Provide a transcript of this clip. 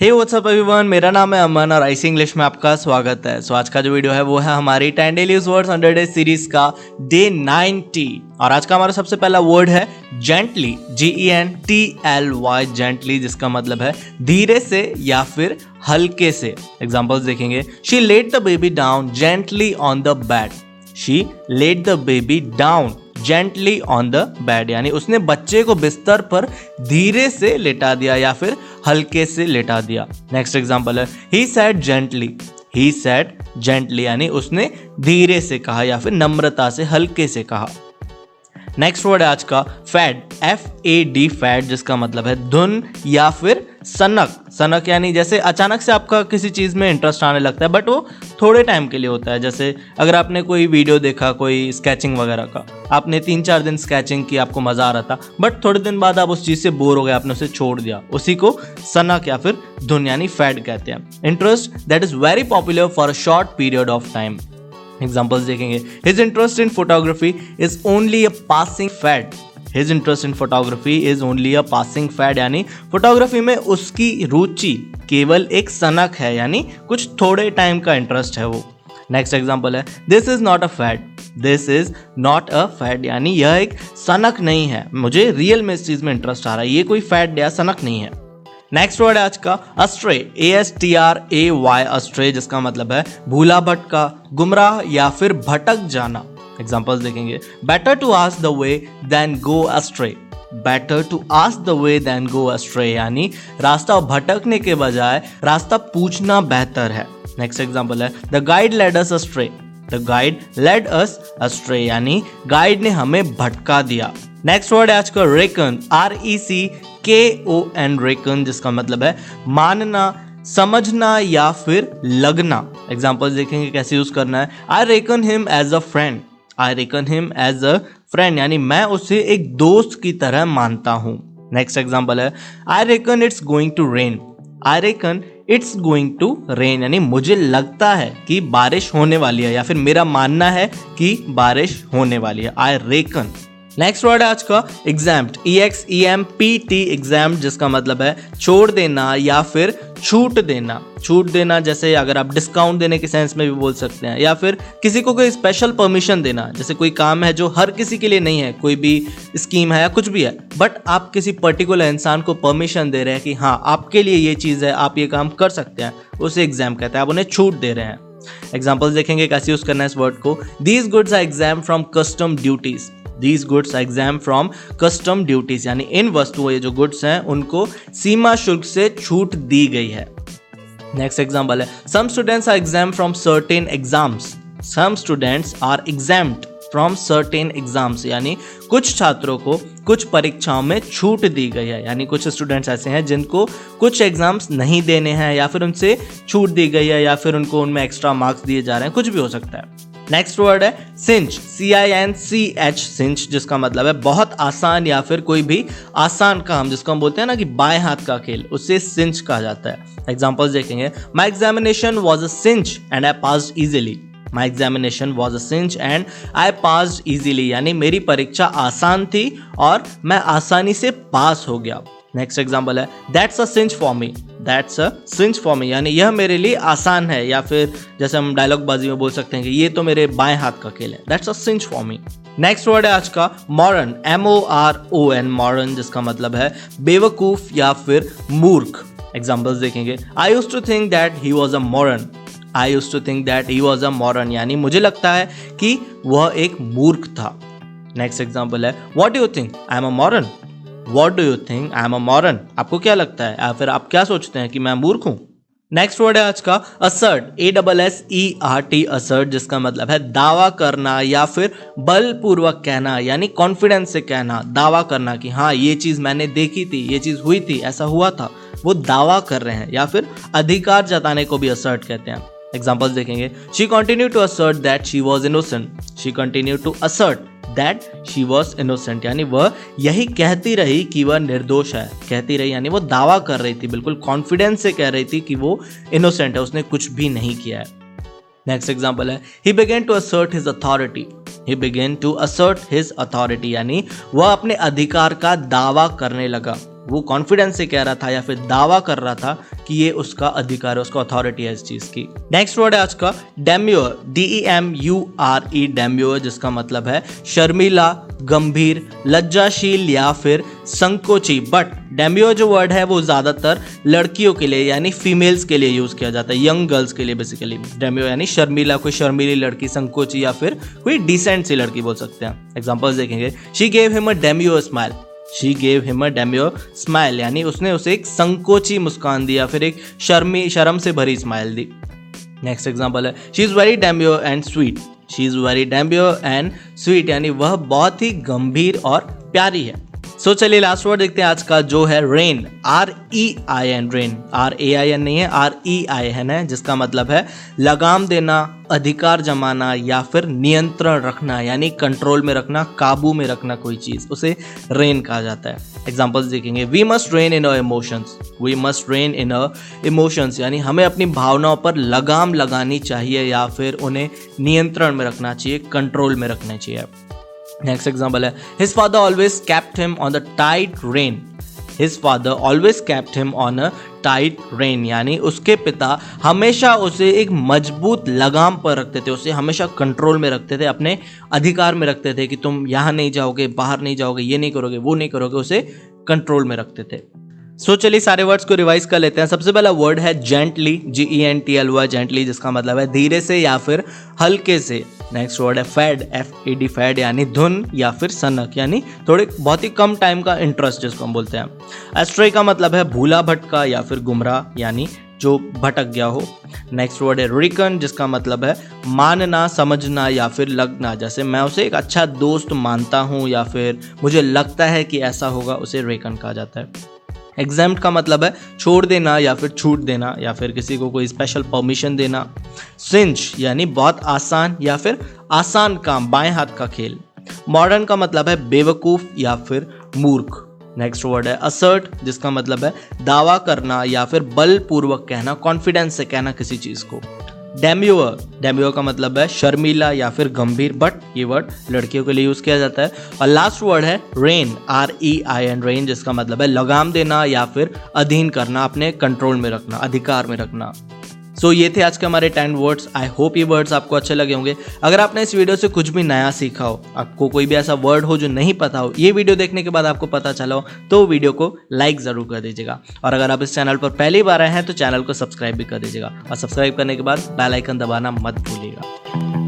हे WhatsApp everyone, मेरा नाम है अमन और आईसी इंग्लिश में आपका स्वागत है। आज का जो वीडियो है वो है हमारी 10 डेली वर्ड्स 100 डेज सीरीज का डे 90 और आज का हमारा सबसे पहला वर्ड है जेंटली, GENTLY, जेंटली, जिसका मतलब है धीरे से या फिर हल्के से। एग्जांपल्स देखेंगे। She laid the baby down gently on the bed. She laid the baby down gently on the bed, यानी उसने बच्चे को बिस्तर पर धीरे से लेटा दिया या फिर हल्के से लेटा दिया। नेक्स्ट एग्जांपल है he said gently. He said gently यानी उसने धीरे से कहा या फिर नम्रता से हल्के से कहा। नेक्स्ट वर्ड है आज का फैड, FAD, फैड, जिसका मतलब है धुन या फिर सनक। सनक यानी जैसे अचानक से आपका किसी चीज़ में इंटरेस्ट आने लगता है बट वो थोड़े टाइम के लिए होता है। जैसे अगर आपने कोई वीडियो देखा कोई स्केचिंग वगैरह का, आपने 3-4 दिन स्केचिंग की, आपको मज़ा आ रहा था बट थोड़े दिन बाद आप उस चीज़ से बोर हो गए, आपने उसे छोड़ दिया, उसी को सनक या फिर धुन यानी फैड कहते हैं। Interest that is very popular for a short period of time. Examples देखेंगे। His interest in photography is only a passing fad. His interest in photography is only a passing fad, यानी photography में उसकी रुचि केवल एक सनक है, यानी कुछ थोड़े टाइम का इंटरेस्ट है वो। नेक्स्ट एग्जाम्पल है this is not a fad. This is not a fad यानी यह एक सनक नहीं है, मुझे रियल में इस चीज में इंटरेस्ट आ रहा है, ये कोई फैड या सनक नहीं है। नेक्स्ट वर्ड है आज का अस्ट्रे, ASTRAY, अस्ट्रे, जिसका मतलब है भूला भटका, गुमराह या फिर भटक जाना। एग्जांपल्स देखेंगे। Better to ask the way than go astray. Better to ask the way than go astray यानी रास्ता भटकने के बजाय रास्ता पूछना बेहतर है। नेक्स्ट एग्जांपल है the guide led us astray. The guide led us astray यानी गाइड ने हमें भटका दिया। नेक्स्ट वर्ड है आज का रेकन, RECKON, रेकन, जिसका मतलब है मानना, समझना या फिर लगना। एग्जांपल्स देखेंगे कैसे यूज करना है। I reckon him as a friend. I reckon him as a friend यानी मैं उसे एक दोस्त की तरह मानता हूँ। नेक्स्ट एग्जांपल है I reckon it's going to rain. I reckon it's going to rain यानी मुझे लगता है कि बारिश होने वाली है या फिर मेरा मानना है कि बारिश होने वाली है। I reckon. नेक्स्ट वर्ड है आज का एग्जाम्प्ट, EXEMPT, एग्जाम्प्ट, जिसका मतलब है छोड़ देना या फिर छूट देना। छूट देना जैसे अगर आप डिस्काउंट देने के सेंस में भी बोल सकते हैं, या फिर किसी को कोई स्पेशल परमिशन देना, जैसे कोई काम है जो हर किसी के लिए नहीं है, कोई भी स्कीम है या कुछ भी है बट आप किसी पर्टिकुलर इंसान को परमिशन दे रहे हैं कि हाँ आपके लिए ये चीज़ है, आप ये काम कर सकते हैं, उसे एग्जाम कहते हैं, आप उन्हें छूट दे रहे हैं। एग्जाम्पल्स देखेंगे कैसे यूज करना है इस वर्ड को। These goods are exempt from custom duties. These goods are exempt from custom duties यानी इन वस्तुओं, ये जो गुड्स हैं उनको सीमा शुल्क से छूट दी गई है। नेक्स्ट एग्जाम्पल है some students are exempt from certain exams. Some students are exempt from certain exams यानी कुछ छात्रों को कुछ परीक्षाओं में छूट दी गई है, यानी कुछ स्टूडेंट्स ऐसे हैं जिनको कुछ एग्जाम्स नहीं देने हैं या फिर उनसे छूट दी गई है या फिर उनको उनमें एक्स्ट्रा मार्क्स दिए जा रहे हैं, कुछ भी हो सकता है। नेक्स्ट वर्ड है सिंच, CINCH, सिंच, जिसका मतलब है बहुत आसान या फिर कोई भी आसान काम, जिसको हम बोलते हैं ना कि बाएं हाथ का खेल, उससे सिंच कहा जाता है। एग्जांपल्स देखेंगे। My examination was a cinch and I passed easily. My examination was a cinch and I passed easily यानी मेरी परीक्षा आसान थी और मैं आसानी से पास हो गया। नेक्स्ट एग्जाम्पल है that's a cinch for me. That's a cinch for me यानी यह मेरे लिए आसान है, या फिर जैसे हम डायलॉग बाजी में बोल सकते हैं कि ये तो मेरे बाएं हाथ का खेल है। That's a cinch for me. Next word है आज का मॉरन, MORON, मॉरन, जिसका मतलब है बेवकूफ या फिर मूर्ख। एग्जाम्पल्स देखेंगे। I used to think that he was a moron. I used to think that he was a moron यानी मुझे लगता है कि वह एक मूर्ख था। नेक्स्ट एग्जाम्पल है what do you think I am a moron. What do you think I am a moron? आपको क्या लगता है या फिर आप क्या सोचते हैं कि मैं मूर्ख हूं? नेक्स्ट वर्ड है आज का assert, ASSERT, assert, जिसका मतलब है दावा करना या फिर बलपूर्वक कहना, यानी कॉन्फिडेंस से कहना, दावा करना कि हाँ ये चीज़ मैंने देखी थी, ये चीज़ हुई थी, ऐसा हुआ था, वो दावा कर रहे हैं। या फिर अधिकार जताने को भी assert कहते हैं। एग्जाम्पल्स देखेंगे। She continued to assert that she was innocent. She continued to assert that she was innocent यानी वह यही कहती रही कि वह निर्दोष है। कहती रही यानी वो दावा कर रही थी, बिल्कुल कॉन्फिडेंस से कह रही थी कि वो इनोसेंट है, उसने कुछ भी नहीं किया है। नेक्स्ट एग्जाम्पल है he began to assert his authority. He began to assert his authority यानी वह अपने अधिकार का दावा करने लगा। वो कॉन्फिडेंस से कह रहा था या फिर दावा कर रहा था कि ये उसका अधिकार है, उसका अथॉरिटी है इस चीज की। नेक्स्ट वर्ड है आज का डेम्योर, DEMURE, डेम्योर, जिसका मतलब है शर्मीला, गंभीर, लज्जाशील या फिर संकोची। बट डेम्योर जो वर्ड है वो ज्यादातर लड़कियों के लिए यानी फीमेल्स के लिए यूज किया जाता है, यंग गर्ल्स के लिए बेसिकली। डेम्योर यानी शर्मीला, कोई शर्मीली लड़की, संकोची या फिर कोई डिसेंट सी लड़की बोल सकते हैं। एग्जांपल्स देखेंगे, she gave him a demure smile, she gave him a demure smile यानी उसने उसे एक संकोची मुस्कान दी या फिर एक शर्म से भरी स्माइल दी। नेक्स्ट एग्जांपल है, she is very demure and sweet, she is very demure and sweet यानी वह बहुत ही गंभीर और प्यारी है। सो चलिए लास्ट वर्ड देखते हैं आज का, जो है रेन, REIN, रेन, RAIN नहीं है, REIN है, जिसका मतलब है लगाम देना, अधिकार जमाना या फिर नियंत्रण रखना यानी कंट्रोल में रखना, काबू में रखना कोई चीज, उसे रेन कहा जाता है। एग्जांपल्स देखेंगे, we must rein in our emotions, we must rein in our emotions यानी हमें अपनी भावनाओं पर लगाम लगानी चाहिए या फिर उन्हें नियंत्रण में रखना चाहिए, कंट्रोल में रखना चाहिए। नेक्स्ट एग्जांपल है, his father always kept him on the tight rain, his father always kept him on a tight rain यानी उसके पिता हमेशा उसे एक मजबूत लगाम पर रखते थे, उसे हमेशा कंट्रोल में रखते थे, अपने अधिकार में रखते थे कि तुम यहाँ नहीं जाओगे, बाहर नहीं जाओगे, ये नहीं करोगे, वो नहीं करोगे, उसे कंट्रोल में रखते थे। सो चलिए सारे वर्ड्स को रिवाइज कर लेते हैं। सबसे पहला वर्ड है जेंटली, GENTLY, जेंटली, जिसका मतलब है धीरे से या फिर हल्के से। नेक्स्ट वर्ड है फैड, FAD, फैड यानी धुन या फिर सनक यानी थोड़े बहुत ही कम टाइम का इंटरेस्ट जिसको हम बोलते हैं। एस्ट्रे का मतलब है भूला भटका या फिर गुमराह यानी जो भटक गया हो। नेक्स्ट वर्ड है रिकन, जिसका मतलब है मानना, समझना या फिर लगना, जैसे मैं उसे एक अच्छा दोस्त मानता हूँ या फिर मुझे लगता है कि ऐसा होगा, उसे रिकन कहा जाता है। एग्जेम्प्ट का मतलब है छोड़ देना या फिर छूट देना या फिर किसी को कोई स्पेशल परमिशन देना। सिंच यानी बहुत आसान या फिर आसान काम, बाएं हाथ का खेल। मॉडर्न का मतलब है बेवकूफ या फिर मूर्ख। नेक्स्ट वर्ड है असर्ट, जिसका मतलब है दावा करना या फिर बलपूर्वक कहना, कॉन्फिडेंस से कहना किसी चीज को। डेम्योर, डेम्योर का मतलब है शर्मीला या फिर गंभीर, बट ये वर्ड लड़कियों के लिए यूज किया जाता है। और लास्ट वर्ड है रेन, REIN, रेन, जिसका मतलब है लगाम देना या फिर अधीन करना, अपने कंट्रोल में रखना, अधिकार में रखना। सो ये थे आज के हमारे 10 वर्ड्स। आई होप ये वर्ड्स आपको अच्छे लगे होंगे। अगर आपने इस वीडियो से कुछ भी नया सीखा हो, आपको कोई भी ऐसा वर्ड हो जो नहीं पता हो, ये वीडियो देखने के बाद आपको पता चला हो, तो वीडियो को लाइक ज़रूर कर दीजिएगा। और अगर आप इस चैनल पर पहली बार आए हैं तो चैनल को सब्सक्राइब भी कर दीजिएगा और सब्सक्राइब करने के बाद बेल आइकन दबाना मत भूलिएगा।